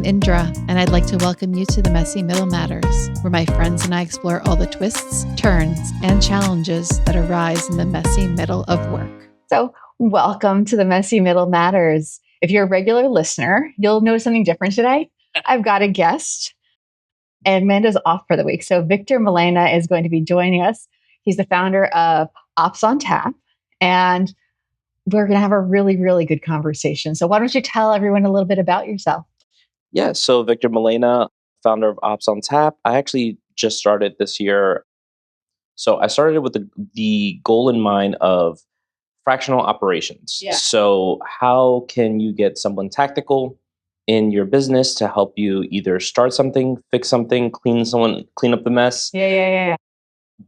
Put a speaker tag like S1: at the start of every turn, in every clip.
S1: Indra, and I'd like to welcome you to the Messy Middle Matters, where my friends and I explore all the twists, turns, and challenges that arise in the messy middle of work. So, welcome to the Messy Middle Matters. If you're a regular listener, you'll know something different today. I've got a guest, and Amanda's off for the week. So, Victor Malena is going to be joining us. He's the founder of Ops on Tap, and we're going to have a really, really good conversation. So why don't you tell everyone a little bit about yourself?
S2: Yeah, so Victor Malena, founder of Ops on Tap. I actually just started this year. So I started with the goal in mind of fractional operations.
S1: Yeah.
S2: So how can you get someone tactical in your business to help you either start something, fix something, clean up the mess,
S1: Yeah.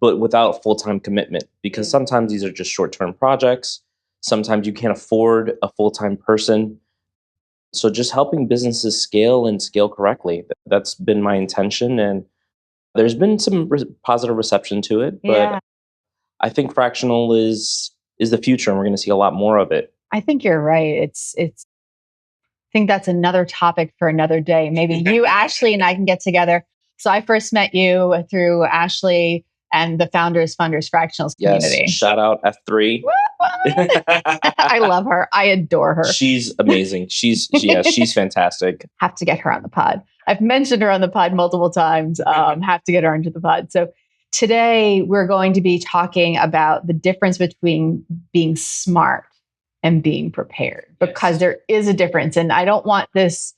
S2: but without full-time commitment? Because sometimes these are just short-term projects. Sometimes you can't afford a full-time person. So just helping businesses scale and scale correctly. That's been my intention. And there's been some positive reception to it. But I think fractional is the future, and we're going to see a lot more of it.
S1: I think you're right. I think that's another topic for another day. Maybe you, Ashley, and I can get together. So I first met you through Ashley and the Founders Funders Fractionals community.
S2: Yes, shout out F3.
S1: I love her. I adore her.
S2: She's amazing. She's fantastic.
S1: Have to get her on the pod. I've mentioned her on the pod multiple times. Have to get her into the pod. So today we're going to be talking about the difference between being smart and being prepared, because there is a difference. And I don't want this.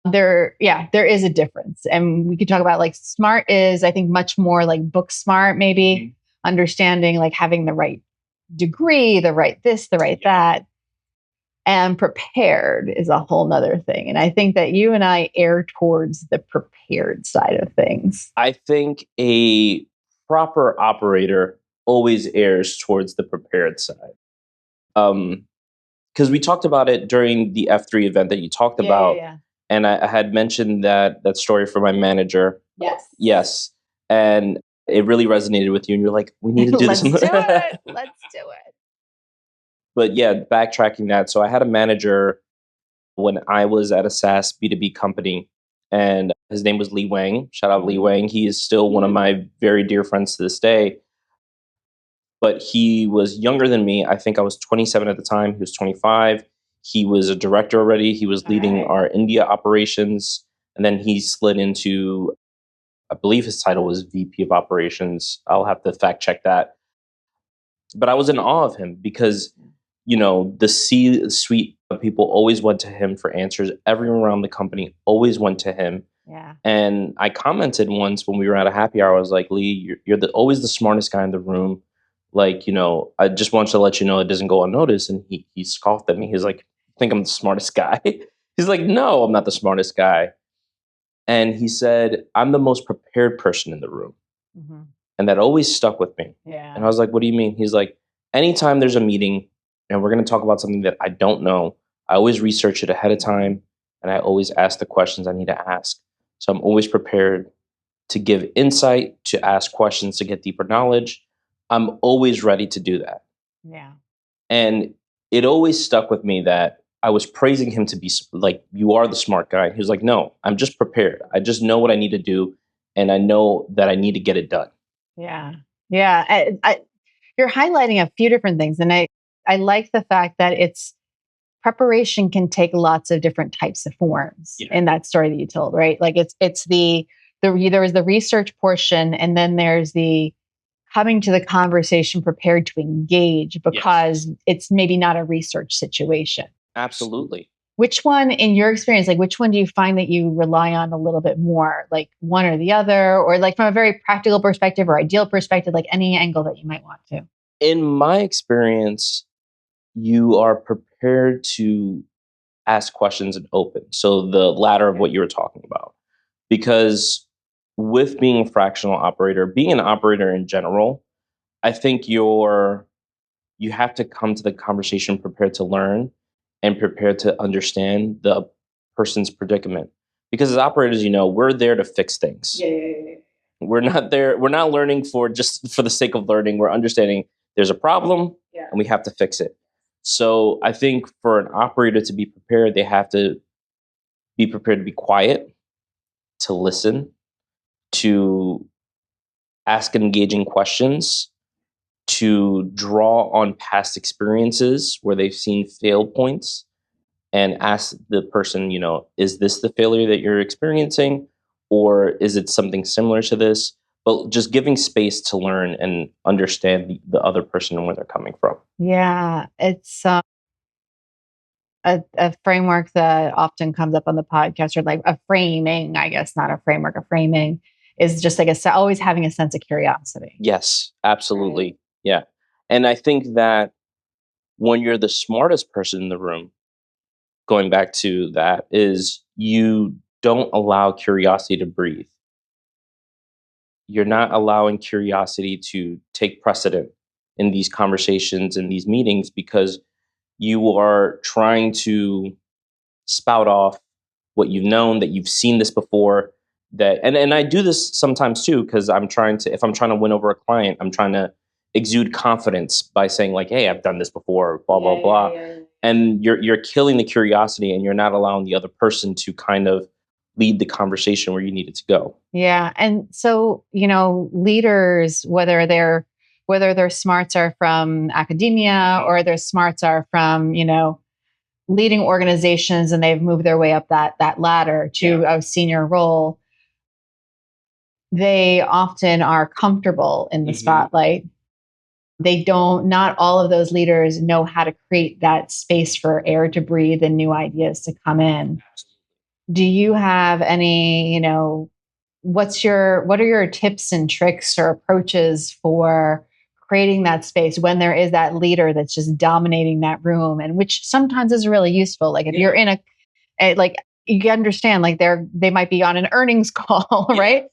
S1: There is a difference. And we could talk about, like, smart is, I think, much more like book smart, maybe understanding, like, having the right degree, the right this, the right that. And prepared is a whole nother thing. And I think that you and I err towards the prepared side of things.
S2: I think a proper operator always errs towards the prepared side. Because we talked about it during the F3 event that you talked about.
S1: Yeah.
S2: And I had mentioned that story for my manager. Yes. And it really resonated with you. And you're like, we need to do this.
S1: Let's do it.
S2: But yeah, backtracking that. So I had a manager when I was at a SaaS B2B company, and his name was Lee Wang. Shout out Lee Wang. He is still one of my very dear friends to this day. But he was younger than me. I think I was 27 at the time. He was 25. He was a director already. He was leading our India operations. And then he slid into, I believe his title was VP of operations. I'll have to fact check that. But I was in awe of him because, the C-suite people always went to him for answers. Everyone around the company always went to him.
S1: Yeah.
S2: And I commented once when we were at a happy hour, I was like, Lee, you're always the smartest guy in the room. Like, I just want to let you know it doesn't go unnoticed. And he scoffed at me. He's like, I think I'm the smartest guy. He's like, no, I'm not the smartest guy. And he said, I'm the most prepared person in the room. Mm-hmm. And that always stuck with me.
S1: Yeah.
S2: And I was like, what do you mean? He's like, anytime there's a meeting and we're going to talk about something that I don't know, I always research it ahead of time. And I always ask the questions I need to ask. So I'm always prepared to give insight, to ask questions, to get deeper knowledge. I'm always ready to do that.
S1: Yeah.
S2: And it always stuck with me that I was praising him to be like, you are the smart guy. He was like, no, I'm just prepared. I just know what I need to do. And I know that I need to get it done.
S1: Yeah. Yeah. You're highlighting a few different things. And I like the fact that preparation can take lots of different types of forms in that story that you told, right? Like it's there is the research portion, and then there's the coming to the conversation prepared to engage because it's maybe not a research situation.
S2: Absolutely.
S1: Which one, in your experience, like which one do you find that you rely on a little bit more, like one or the other, or like from a very practical perspective or ideal perspective, like any angle that you might want to?
S2: In my experience, you are prepared to ask questions and open. So the latter of what you were talking about, because with being a fractional operator, being an operator in general, I think you have to come to the conversation prepared to learn and prepared to understand the person's predicament. Because as operators, we're there to fix things.
S1: Yeah.
S2: We're not learning for the sake of learning. We're understanding there's a problem and we have to fix it. So I think for an operator to be prepared, they have to be prepared to be quiet, to listen, to ask engaging questions, to draw on past experiences where they've seen fail points and ask the person, is this the failure that you're experiencing? Or is it something similar to this? But just giving space to learn and understand the other person and where they're coming from.
S1: Yeah, it's a framework that often comes up on the podcast, or like a framing, I guess, not a framework, a framing is just like always having a sense of curiosity.
S2: Yes, absolutely. Right. Yeah. And I think that when you're the smartest person in the room, going back to that, is you don't allow curiosity to breathe. You're not allowing curiosity to take precedent in these conversations, in these meetings, because you are trying to spout off what you've known, that you've seen this before. And I do this sometimes too, because if I'm trying to win over a client, I'm trying to exude confidence by saying like, hey, I've done this before, blah, blah, blah. Yeah. And you're killing the curiosity, and you're not allowing the other person to kind of lead the conversation where you need it to go.
S1: Yeah. And so, leaders, whether their smarts are from academia or their smarts are from, leading organizations, and they've moved their way up that ladder to a senior role, they often are comfortable in the spotlight. Not all of those leaders know how to create that space for air to breathe and new ideas to come in. Do you have any, what are your tips and tricks or approaches for creating that space when there is that leader that's just dominating that room, and which sometimes is really useful? Like if you're in like you understand, like they might be on an earnings call, right?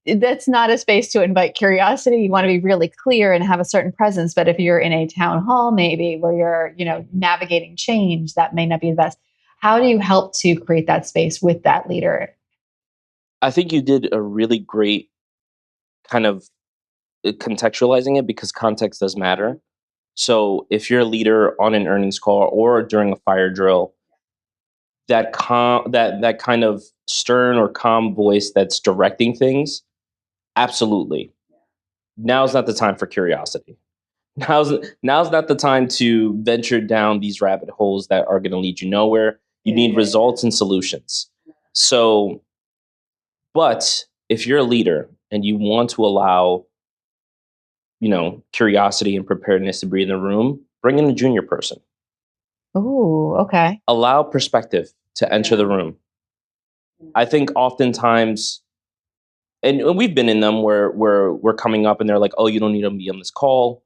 S1: That's not a space to invite curiosity. You want to be really clear and have a certain presence. But if you're in a town hall, maybe where you're, navigating change, that may not be the best. How do you help to create that space with that leader?
S2: I think you did a really great kind of contextualizing it, because context does matter. So if you're a leader on an earnings call or during a fire drill, that kind of stern or calm voice that's directing things, absolutely. Now's not the time for curiosity. Now's not the time to venture down these rabbit holes that are going to lead you nowhere. You need results and solutions. So, but if you're a leader and you want to allow, curiosity and preparedness to breathe in the room, bring in a junior person.
S1: Oh, okay.
S2: Allow perspective to enter the room. I think oftentimes, and we've been in them where we're coming up and they're like, oh, you don't need to be on this call,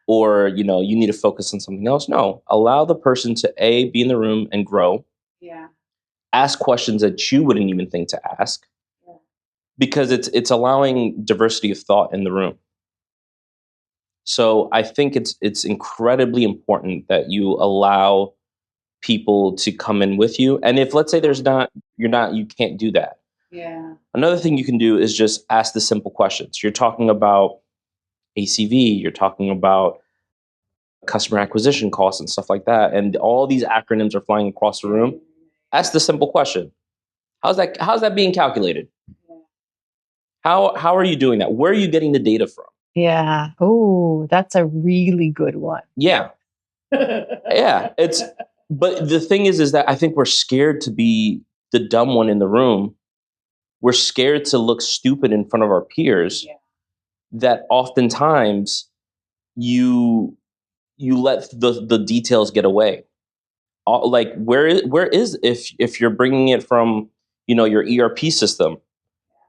S2: or, you need to focus on something else. No, allow the person to be in the room and grow.
S1: Yeah.
S2: Ask questions that you wouldn't even think to ask, because it's allowing diversity of thought in the room. So I think it's incredibly important that you allow people to come in with you. And if, let's say, you can't do that.
S1: Yeah.
S2: Another thing you can do is just ask the simple questions. You're talking about ACV, you're talking about customer acquisition costs and stuff like that, and all these acronyms are flying across the room. Ask the simple question. How's that being calculated? How are you doing that? Where are you getting the data from?
S1: Yeah. Oh, that's a really good one.
S2: Yeah. Yeah. But the thing is that I think we're scared to be the dumb one in the room. We're scared to look stupid in front of our peers. Yeah. That oftentimes you let the details get away. Like where is if you're bringing it from, your ERP system,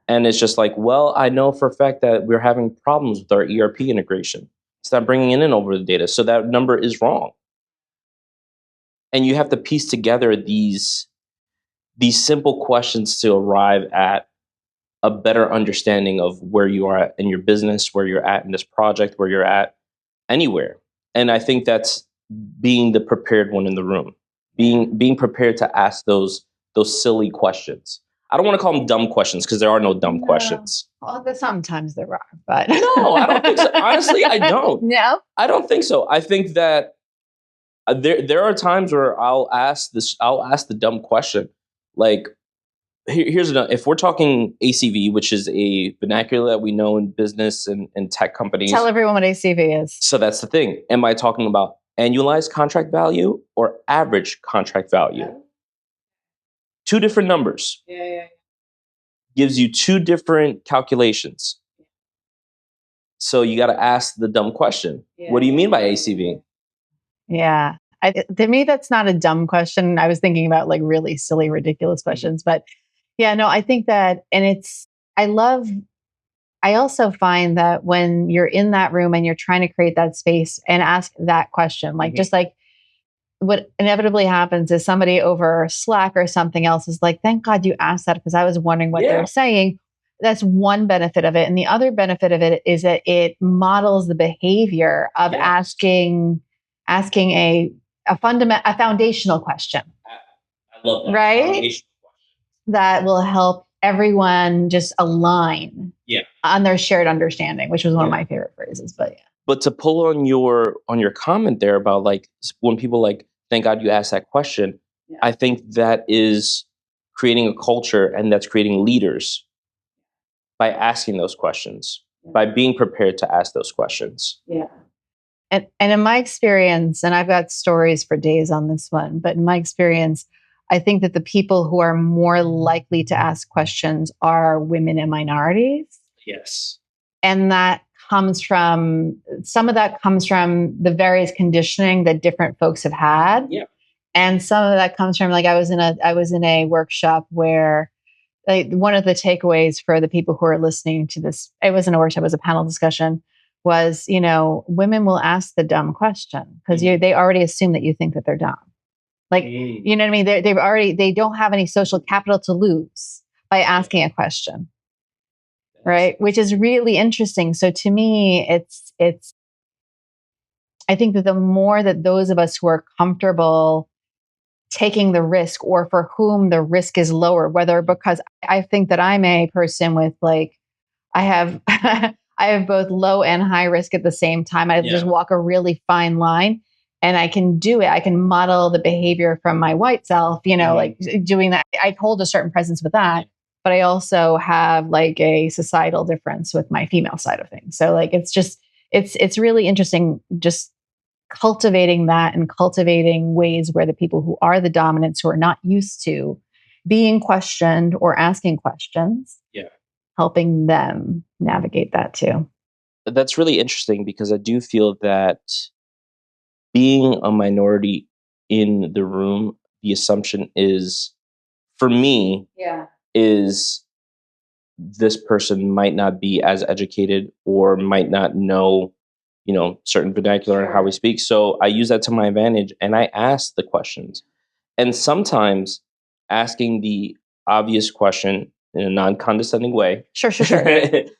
S2: and it's just like, well, I know for a fact that we're having problems with our ERP integration. It's not bringing in over the data, so that number is wrong. And you have to piece together these simple questions to arrive at a better understanding of where you are at in your business, where you're at in this project, where you're at anywhere. And I think that's being the prepared one in the room, being prepared to ask those silly questions. I don't want to call them dumb questions, because there are no dumb questions.
S1: Well, sometimes there are, but
S2: no, I don't think so. Honestly, I don't.
S1: No,
S2: I don't think so. I think that there are times where I'll ask the dumb question, like, Here's another. If we're talking ACV, which is a vernacular that we know in business and tech companies.
S1: Tell everyone what ACV is.
S2: So that's the thing. Am I talking about annualized contract value or average contract value? Two different numbers. Gives you two different calculations. So you got to ask the dumb question. What do you mean by ACV?
S1: Yeah. To me, that's not a dumb question. I was thinking about like really silly, ridiculous questions. But yeah, no, I think that, and I also find that when you're in that room and you're trying to create that space and ask that question, like just like what inevitably happens is somebody over Slack or something else is like, thank God you asked that because I was wondering what they're saying. That's one benefit of it. And the other benefit of it is that it models the behavior of asking a foundational question.
S2: I love that.
S1: Right? That will help everyone just align on their shared understanding, which was one of my favorite phrases. But yeah.
S2: But to pull on your comment there about like when people like, thank God you asked that question, I think that is creating a culture and that's creating leaders by asking those questions, by being prepared to ask those questions.
S1: Yeah. And in my experience, and I've got stories for days on this one, but in my experience, I think that the people who are more likely to ask questions are women and minorities.
S2: Yes.
S1: And some of that comes from the various conditioning that different folks have had. Yeah. And some of that comes from like, I was in a workshop where like one of the takeaways for the people who are listening to this, it wasn't a workshop, it was a panel discussion, was, women will ask the dumb question because they already assume that you think that they're dumb. Like, you know what I mean? They don't have any social capital to lose by asking a question. Right. Which is really interesting. So to me, I think that the more that those of us who are comfortable taking the risk or for whom the risk is lower, whether because I think that I'm a person with like, I have I have both low and high risk at the same time. I just walk a really fine line and I can do it. I can model the behavior from my white self, like doing that. I hold a certain presence with that, but I also have like a societal difference with my female side of things. So like, it's really interesting just cultivating that and cultivating ways where the people who are the dominants who are not used to being questioned or asking questions, helping them navigate that too.
S2: That's really interesting because I do feel that being a minority in the room, the assumption is, for me, is this person might not be as educated or might not know, certain vernacular and how we speak. So I use that to my advantage and I ask the questions. And sometimes asking the obvious question in a non-condescending way.
S1: Sure.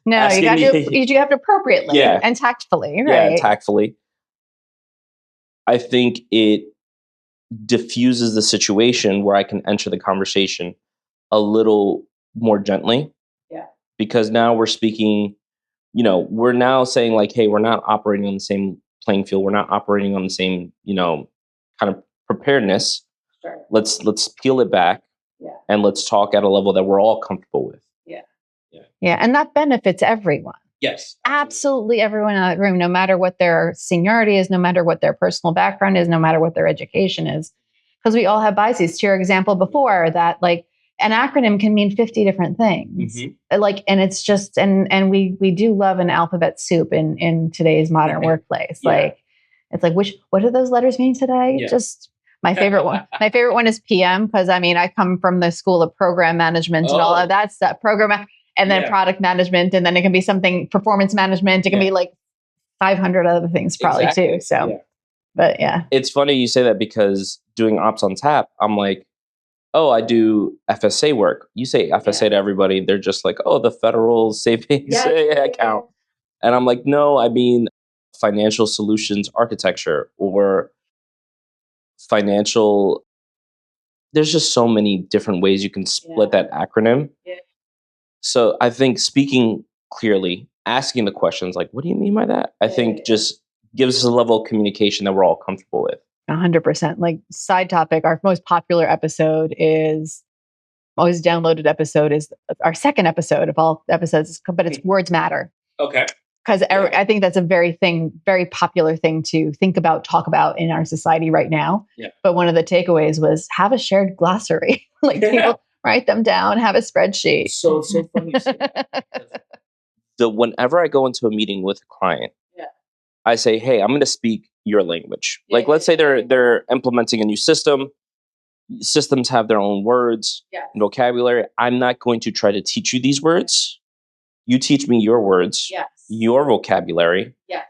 S1: No, you have to appropriately and tactfully, right?
S2: Yeah, tactfully. I think it diffuses the situation where I can enter the conversation a little more gently. Yeah. Because now we're speaking, we're now saying like, hey, we're not operating on the same playing field. We're not operating on the same, kind of preparedness. Sure. Let's peel it back and let's talk at a level that we're all comfortable with.
S1: Yeah. And that benefits everyone.
S2: Yes.
S1: Absolutely everyone in that room, no matter what their seniority is, no matter what their personal background is, no matter what their education is. Because we all have biases. To your example before, that like an acronym can mean 50 different things. Like, and it's just, and we do love an alphabet soup in today's modern workplace. Like, it's like, what do those letters mean today? Yeah. Just my favorite one. My favorite one is PM because I come from the school of program management and all of that stuff. And then product management, and then it can be something performance management. It can be like 500 other things probably too. So, but yeah.
S2: It's funny you say that because doing ops on tap, I'm like, oh, I do FSA work. You say FSA to everybody. They're just like, oh, the federal savings account. And I'm like, no, I mean financial solutions architecture or financial. There's just so many different ways you can split that acronym. Yeah. So I think speaking clearly, asking the questions like, what do you mean by that? I think just gives us a level of communication that we're all comfortable with.
S1: 100%. Like side topic, our most popular episode is always downloaded episode is our second episode of all episodes, but it's words matter.
S2: Okay.
S1: Because I think that's a very popular thing to think about, talk about in our society right now.
S2: Yeah.
S1: But one of the takeaways was have a shared glossary. People write them down, have a spreadsheet.
S2: So funny. Whenever I go into a meeting with a client, I say, hey, I'm going to speak your language. Let's say they're implementing a new system. Systems have their own words and vocabulary. I'm not going to try to teach you these words. You teach me your words, your vocabulary.
S1: Yes.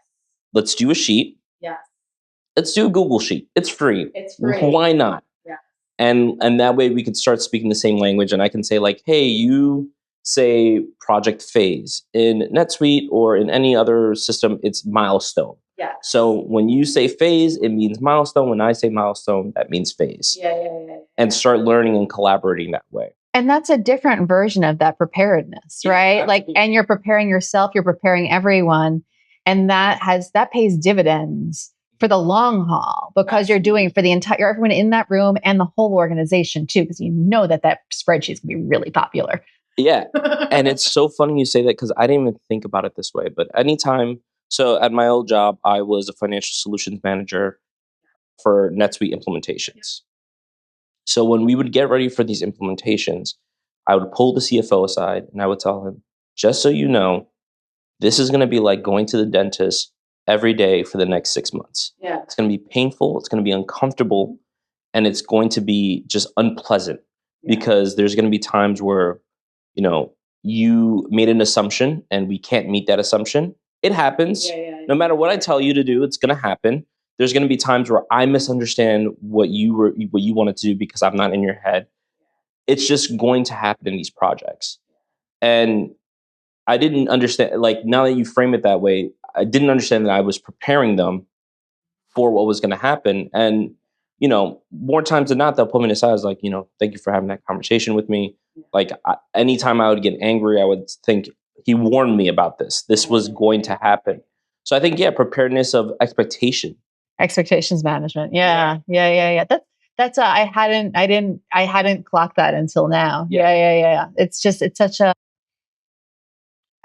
S2: Let's do a sheet.
S1: Yes.
S2: Let's do a Google sheet. It's free. Why not?
S1: Yeah.
S2: And that way we could start speaking the same language. And I can say hey, you say project phase. In NetSuite or in any other system, it's milestone.
S1: Yeah.
S2: So when you say phase, it means milestone. When I say milestone, that means phase.
S1: Yeah.
S2: And start learning and collaborating that way.
S1: And that's a different version of that preparedness, right?
S2: Absolutely.
S1: And you're preparing yourself, you're preparing everyone. And that pays dividends for the long haul because you're doing it for everyone in that room and the whole organization too, because you know that spreadsheet is going to be really popular.
S2: Yeah. And it's so funny you say that because I didn't even think about it this way. But so at my old job, I was a financial solutions manager for NetSuite implementations. So when we would get ready for these implementations, I would pull the CFO aside and I would tell him, just so you know, this is going to be like going to the dentist every day for the next 6 months.
S1: Yeah.
S2: It's going to be painful. It's going to be uncomfortable. And it's going to be just unpleasant because there's going to be times where, you made an assumption and we can't meet that assumption. It happens. No matter what I tell you to do, it's going to happen. There's going to be times where I misunderstand what you wanted to do because I'm not in your head. It's just going to happen in these projects. And I didn't understand, now that you frame it that way, I didn't understand that I was preparing them for what was going to happen. And, more times than not, they'll put me aside. I was like, thank you for having that conversation with me. Anytime I would get angry, I would think he warned me about this. This was going to happen. So I think, preparedness of
S1: expectations management. Yeah. That's I hadn't clocked that until now. Yeah. It's such a,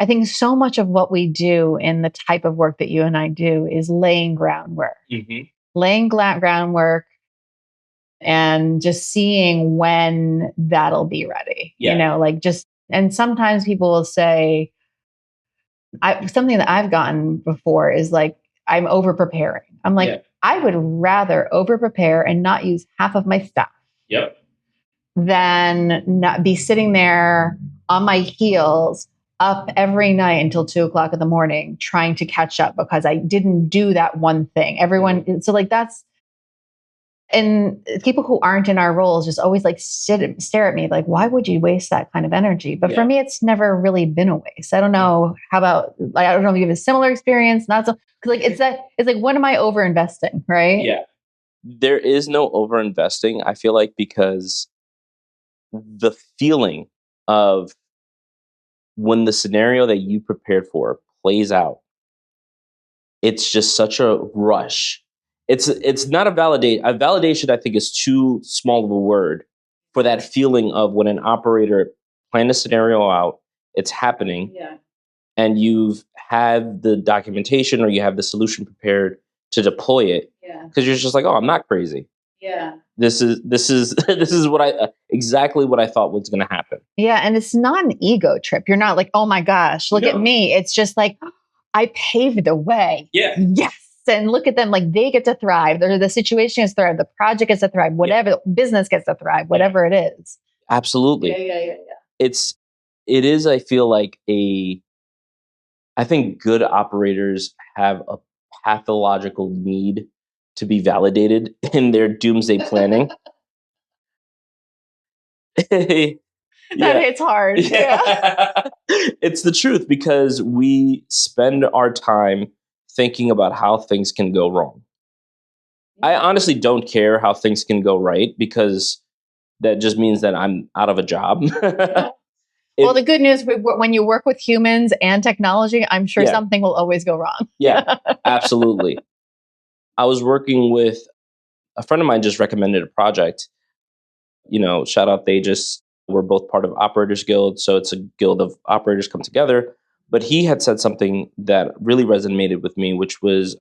S1: I think so much of what we do in the type of work that you and I do is laying groundwork, groundwork and just seeing when that'll be ready, and sometimes people will say, something that I've gotten before is I'm over preparing. I'm I would rather over prepare and not use half of my stuff than not be sitting there on my heels up every night until 2:00 in the morning trying to catch up because I didn't do that one thing. Everyone, so that's, and people who aren't in our roles just always stare at me why would you waste that kind of energy? But for me, it's never really been a waste. I don't know how about, I don't know if you have a similar experience, not so, because it's when am I over investing, right?
S2: Yeah. There is no over investing, I feel because the feeling of when the scenario that you prepared for plays out, it's just such a rush. It's not a validation, I think, is too small of a word for that feeling of when an operator planned a scenario out, it's happening, and you've had the documentation or you have the solution prepared to deploy it, because you're just oh, I'm not crazy. This is this is what exactly what I thought was going to happen.
S1: Yeah, and it's not an ego trip. You're not oh my gosh, look at me. It's just I paved the way. Yes. And look at them, they get to thrive. The situation gets to thrive. The project gets to thrive. Whatever business gets to thrive. Whatever it is.
S2: Absolutely.
S1: Yeah.
S2: It is. I feel I think good operators have a pathological need to be validated in their doomsday planning.
S1: That hits hard. Yeah.
S2: It's the truth because we spend our time thinking about how things can go wrong. I honestly don't care how things can go right because that just means that I'm out of a job.
S1: Well, the good news, when you work with humans and technology, I'm sure something will always go wrong.
S2: Yeah, absolutely. I was working with a friend of mine, just recommended a project. Shout out, they just We're both part of Operators Guild, so it's a guild of operators come together. But he had said something that really resonated with me, which was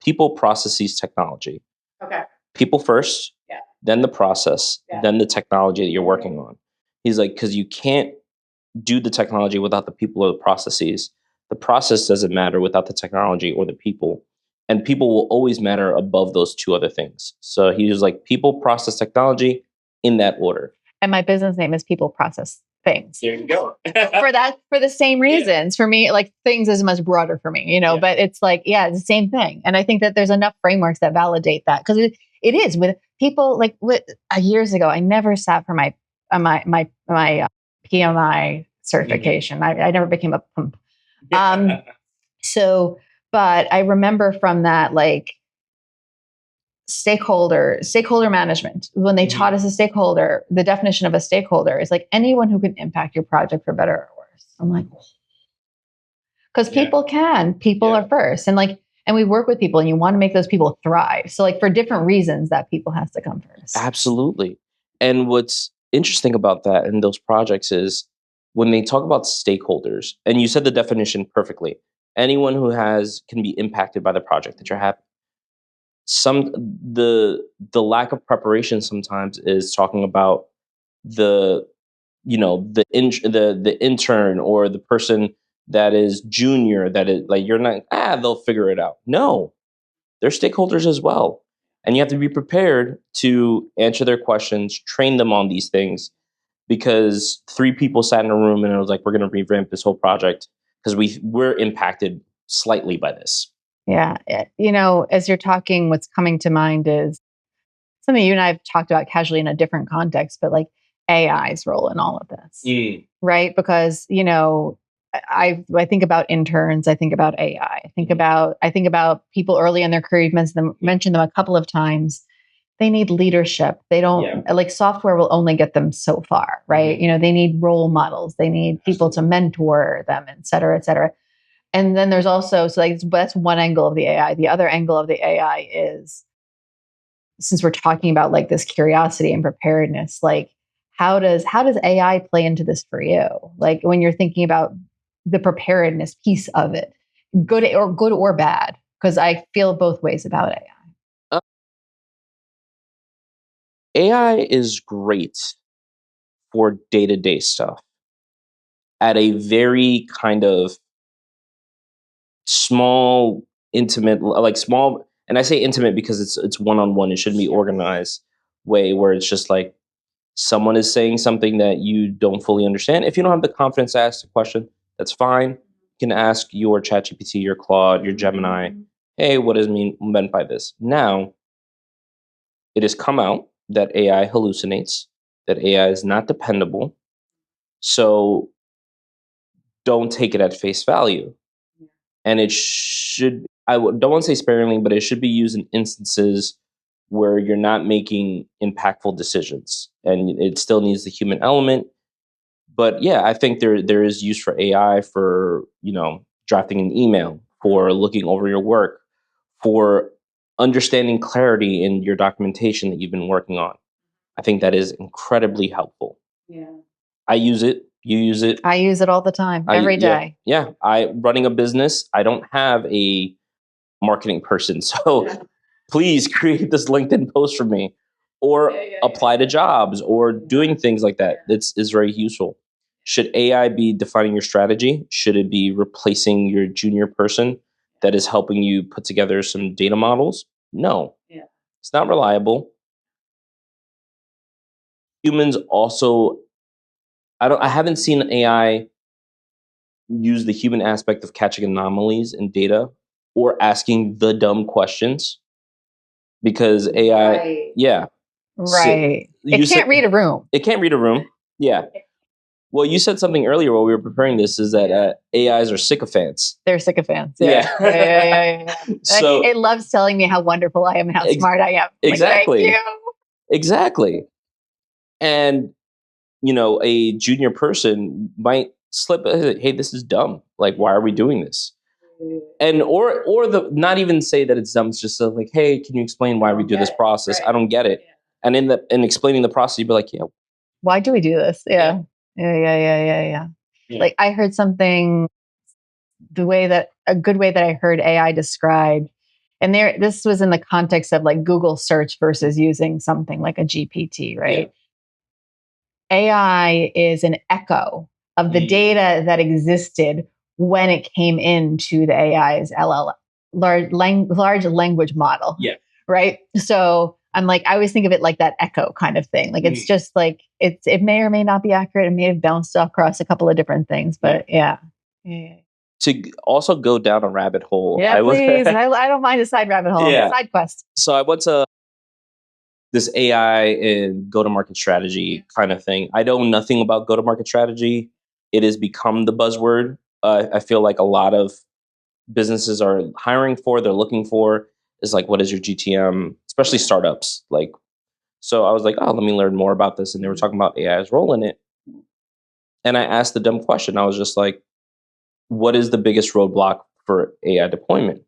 S2: people, processes, technology.
S1: Okay.
S2: People first,
S1: Yeah.
S2: then the process,
S1: Yeah.
S2: then the technology that you're working on. He's like, because you can't do the technology without the people or the processes. The process doesn't matter without the technology or the people. And people will always matter above those two other things. So he was like, people, process, technology in that order.
S1: And my business name is People Process Things.
S2: There you go.
S1: For the same reasons. For me, like things is much broader for me, but it's like, it's the same thing. And I think that there's enough frameworks that validate that, because it is with people like years ago, I never sat for my PMI certification. Mm-hmm. I never became a pump. But I remember from that, like, stakeholder management, when they taught us a stakeholder, the definition of a stakeholder is like anyone who can impact your project for better or worse. I'm like, because people are first, and we work with people, and you want to make those people thrive. So, like, for different reasons, that people has to come first.
S2: Absolutely. And what's interesting about that in those projects is when they talk about stakeholders, and you said the definition perfectly, anyone who can be impacted by the project that you're having. The lack of preparation sometimes is talking about the intern or the person that is junior, that is like, you're not, they'll figure it out. No, they're stakeholders as well. And you have to be prepared to answer their questions, train them on these things, because 3 people sat in a room and it was like, we're going to revamp this whole project because we're impacted slightly by this.
S1: Yeah. As you're talking, what's coming to mind is something you and I have talked about casually in a different context, but like AI's role in all of this, right? Because, I think about interns, I think about AI, I think about people early in their career. You've mentioned them a couple of times. They need leadership. They don't like software will only get them so far, right? They need role models. They need people to mentor them, et cetera, et cetera. And then there's also, that's one angle of the AI. The other angle of the AI is, since we're talking about like this curiosity and preparedness, like how does AI play into this for you? Like when you're thinking about the preparedness piece of it, good or bad, because I feel both ways about AI.
S2: AI is great for day-to-day stuff at a very kind of small, intimate, like small, and I say intimate because it's one-on-one. It shouldn't be organized way where it's just like someone is saying something that you don't fully understand. If you don't have the confidence to ask the question, that's fine. You can ask your ChatGPT, your Claude, your Gemini, hey, what is meant by this? Now, it has come out that AI hallucinates, that AI is not dependable. So don't take it at face value. And it should, don't want to say sparingly, but it should be used in instances where you're not making impactful decisions, and it still needs the human element. But yeah, I think there is use for AI for, drafting an email, for looking over your work, for understanding clarity in your documentation that you've been working on. I think that is incredibly helpful.
S1: Yeah.
S2: I use it. You use it.
S1: I use it all the time, every day.
S2: Yeah. Running a business, I don't have a marketing person. So please create this LinkedIn post for me, or apply to jobs, or doing things like that. It's very useful. Should AI be defining your strategy? Should it be replacing your junior person that is helping you put together some data models? No. Yeah. It's not reliable. Humans also, I haven't seen AI use the human aspect of catching anomalies in data or asking the dumb questions, because AI,
S1: right. It can't read a room.
S2: It can't read a room. Yeah. Well, you said something earlier while we were preparing this, is that AIs are sycophants.
S1: They're sycophants. Yeah. So it loves telling me how wonderful I am and how smart I am.
S2: Exactly.
S1: Like, thank you.
S2: Exactly. And, a junior person might slip, hey, this is dumb. Like, why are we doing this? And or not even say that it's dumb. It's just like, hey, can you explain why we do this process? I don't get it. And in explaining the process, you'd be like, yeah,
S1: why do we do this? Yeah. Like I heard something, a good way that I heard AI described, and this was in the context of like Google search versus using something like a GPT, right? AI is an echo of the data that existed when it came into the AI's large language model.
S2: Yeah.
S1: Right. So I'm like, I always think of it like that echo kind of thing. Like it's just like it may or may not be accurate. It may have bounced across a couple of different things, but yeah.
S2: To also go down a rabbit hole.
S1: Yeah, please. I don't mind a side rabbit hole. Yeah. Side quest.
S2: So I went to this AI and go-to-market strategy kind of thing. I know nothing about go-to-market strategy. It has become the buzzword. I feel like a lot of businesses are hiring for, they're looking for, is like, what is your GTM, especially startups. Like, so I was like, oh, let me learn more about this. And they were talking about AI's role in it. And I asked the dumb question. I was just like, what is the biggest roadblock for AI deployment?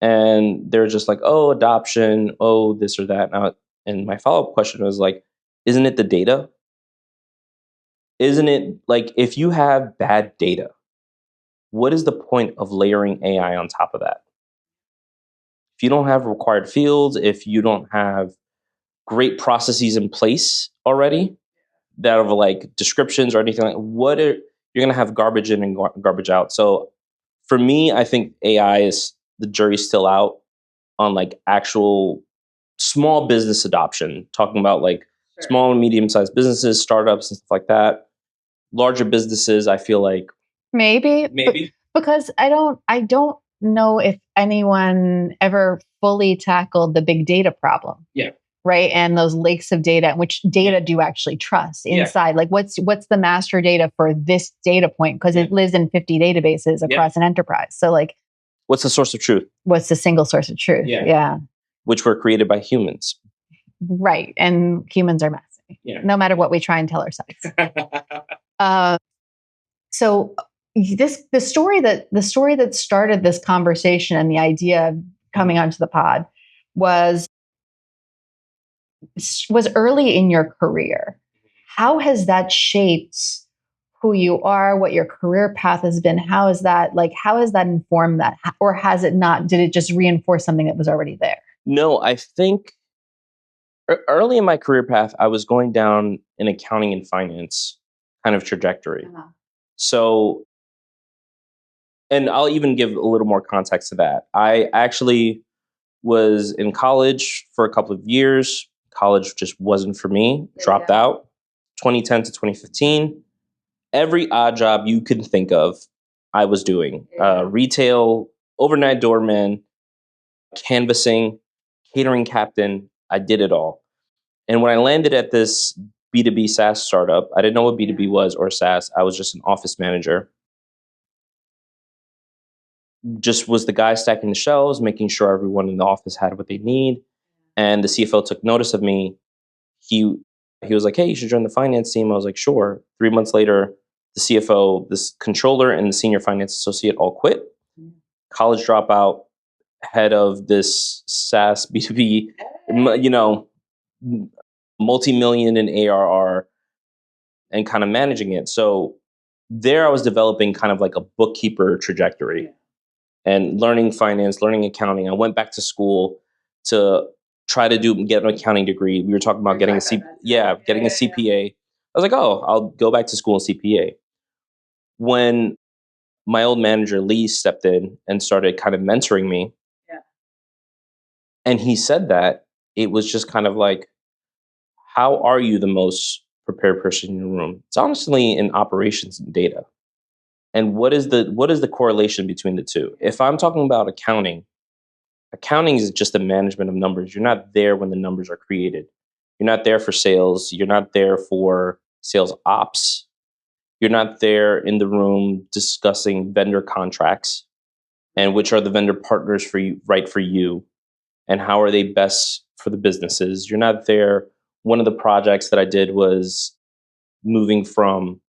S2: And they're just like, oh, adoption, oh, this or that. And my follow-up question was like, isn't it the data? Isn't it like, if you have bad data, what is the point of layering AI on top of that? If you don't have required fields, if you don't have great processes in place already that are like descriptions or anything like you're going to have garbage in and garbage out. So for me, I think AI is, the jury's still out on like actual small business adoption, talking about like small and medium-sized businesses, startups and stuff like that. Larger businesses, I feel like
S1: maybe because I don't know if anyone ever fully tackled the big data problem.
S2: Yeah.
S1: Right. And those lakes of data, which data do you actually trust inside? Like what's the master data for this data point? Because it lives in 50 databases across an enterprise. So like,
S2: what's the source of truth?
S1: What's the single source of truth? Yeah.
S2: Which were created by humans.
S1: Right. And humans are messy. Yeah. No matter what we try and tell ourselves. So the story that started this conversation and the idea of coming onto the pod was early in your career. How has that shaped who you are, what your career path has been? How has that informed that? Or has it not? Did it just reinforce something that was already there?
S2: No, I think early in my career path, I was going down an accounting and finance kind of trajectory. So, and I'll even give a little more context to that. I actually was in college for a couple of years. College just wasn't for me. Dropped out 2010 to 2015. Every odd job you can think of, I was doing. Retail, overnight doorman, canvassing, catering captain. I did it all. And when I landed at this B2B SaaS startup, I didn't know what B2B was or SaaS. I was just an office manager. Just was the guy stacking the shelves, making sure everyone in the office had what they need. And the CFO took notice of me. He was like, hey, you should join the finance team. I was like, sure. 3 months later, the CFO, this controller, and the senior finance associate all quit. College dropout, head of this SaaS B2B, multi-million in ARR, and kind of managing it. So there I was developing kind of like a bookkeeper trajectory and learning finance, learning accounting. I went back to school to try to get an accounting degree. We were talking about getting a CPA. I was like, oh, I'll go back to school and CPA. When my old manager, Lee, stepped in and started kind of mentoring me, and he said that, it was just kind of like, how are you the most prepared person in your room? It's honestly in operations and data. And what is the correlation between the two? If I'm talking about accounting is just the management of numbers. You're not there when the numbers are created. You're not there for sales. You're not there for sales ops. You're not there in the room discussing vendor contracts and which are the vendor partners for you, right for you, and how are they best for the businesses. You're not there. One of the projects that I did was moving from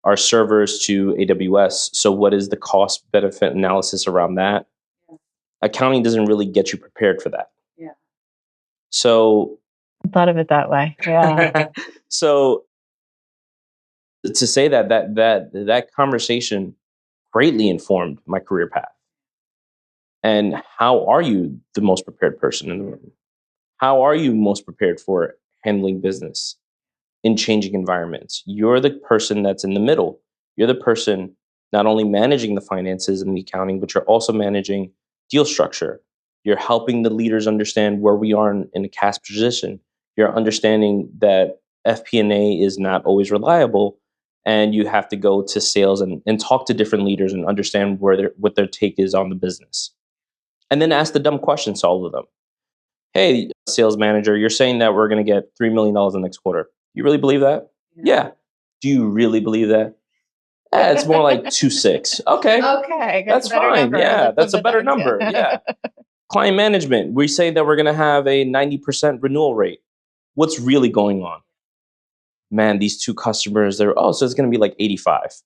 S2: our servers to AWS. So what is the cost benefit analysis around that? Accounting doesn't really get you prepared for that. Yeah. So
S1: hadn't thought of it that way. Yeah.
S2: So to say that conversation greatly informed my career path. And how are you the most prepared person in the room? How are you most prepared for handling business in changing environments? You're the person that's in the middle. You're the person not only managing the finances and the accounting, but you're also managing deal structure. You're helping the leaders understand where we are in a cash position. You're understanding that FP&A is not always reliable, and you have to go to sales and talk to different leaders and understand what their take is on the business. And then ask the dumb questions to all of them. Hey, sales manager, you're saying that we're going to get $3 million in the next quarter. You really believe that? Yeah. Do you really believe that? It's more like 2.6. Okay.
S1: Okay.
S2: That's fine.
S1: Number.
S2: Yeah. That's a better number. Yeah. Client management, we say that we're going to have a 90% renewal rate. What's really going on? Man, these two customers, so it's going to be like 85.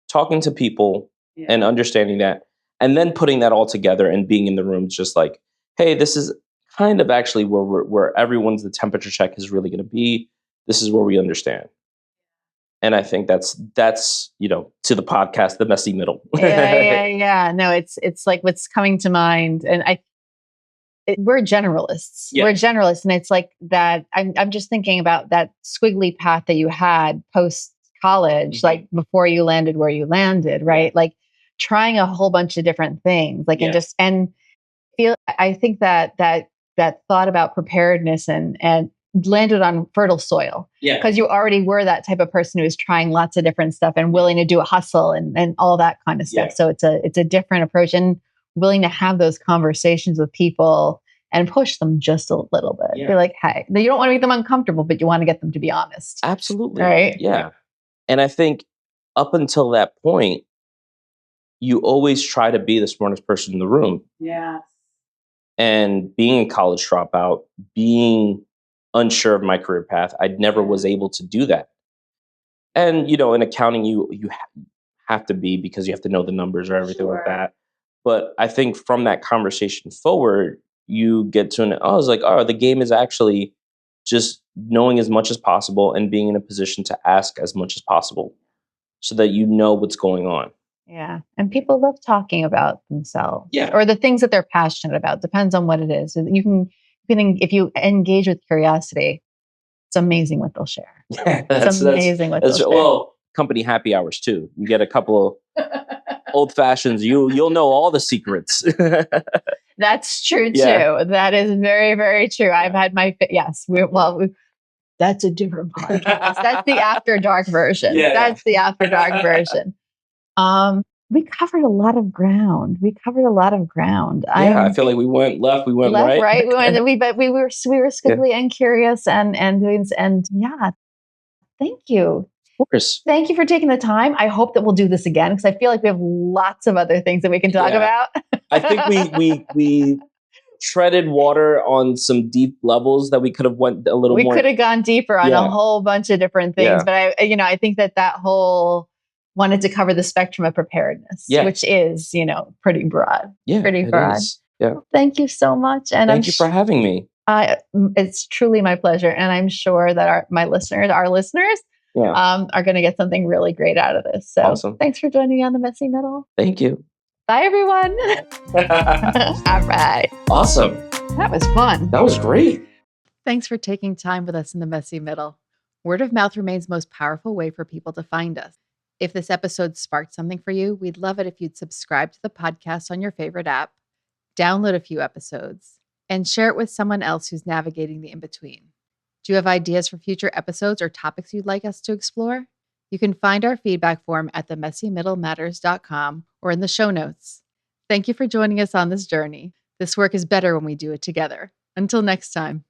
S2: Talking to people and understanding that, and then putting that all together and being in the room, just like, hey, this is kind of actually where everyone's the temperature check is really going to be. This is where we understand. And I think that's to the podcast, the messy middle.
S1: Yeah. No, it's like what's coming to mind, and we're generalists.
S2: Yeah.
S1: We're generalists, and it's like that. I'm just thinking about that squiggly path that you had post college,
S2: Mm-hmm.
S1: like before you landed where you landed, right?
S2: Yeah.
S1: Like trying a whole bunch of different things, like and feel. I think that thought about preparedness and landed on fertile soil.
S2: Yeah.
S1: Because you already were that type of person who was trying lots of different stuff and willing to do a hustle and all that kind of stuff.
S2: Yeah.
S1: So it's a different approach, and willing to have those conversations with people and push them just a little bit.
S2: Yeah.
S1: Be like, hey, you don't want to make them uncomfortable, but you want to get them to be honest.
S2: Absolutely.
S1: Right?
S2: Yeah. And I think up until that point, you always try to be the smartest person in the room.
S1: Yeah.
S2: And being a college dropout, being unsure of my career path, I never was able to do that. And in accounting, you have to be, because you have to know the numbers or everything like that. But I think from that conversation forward, you get to the game is actually just knowing as much as possible and being in a position to ask as much as possible, so that you know what's going on.
S1: Yeah. And people love talking about themselves,
S2: Yeah.
S1: or the things that they're passionate about. Depends on what it is. You can, if you engage with curiosity, it's amazing what they'll share. It's amazing what they'll share.
S2: Well, company happy hours too. You get a couple of old fashions. You'll know all the secrets.
S1: That's true too.
S2: Yeah.
S1: That is very, very true. I've had my that's a different podcast. That's the after dark version.
S2: Yeah.
S1: That's the after dark version. We covered a lot of ground.
S2: I feel like we went left, we went right.
S1: We were squiggly and curious and yeah. Thank you.
S2: Of course.
S1: Thank you for taking the time. I hope that we'll do this again, because I feel like we have lots of other things that we can talk about.
S2: I think we treaded water on some deep levels that we could have went a little more.
S1: We could have gone deeper on a whole bunch of different things, but I think that whole wanted to cover the spectrum of preparedness, which is, pretty broad.
S2: Yeah,
S1: pretty broad.
S2: Yeah.
S1: Well, thank you so much. And
S2: thank you for having me.
S1: It's truly my pleasure. And I'm sure that our listeners are going to get something really great out of this. So
S2: awesome.
S1: Thanks for joining me on the Messy Middle.
S2: Thank you.
S1: Bye, everyone. All right.
S2: Awesome.
S1: That was fun.
S2: That was great.
S1: Thanks for taking time with us in the Messy Middle. Word of mouth remains the most powerful way for people to find us. If this episode sparked something for you, we'd love it if you'd subscribe to the podcast on your favorite app, download a few episodes, and share it with someone else who's navigating the in-between. Do you have ideas for future episodes or topics you'd like us to explore? You can find our feedback form at themessymiddlematters.com or in the show notes. Thank you for joining us on this journey. This work is better when we do it together. Until next time.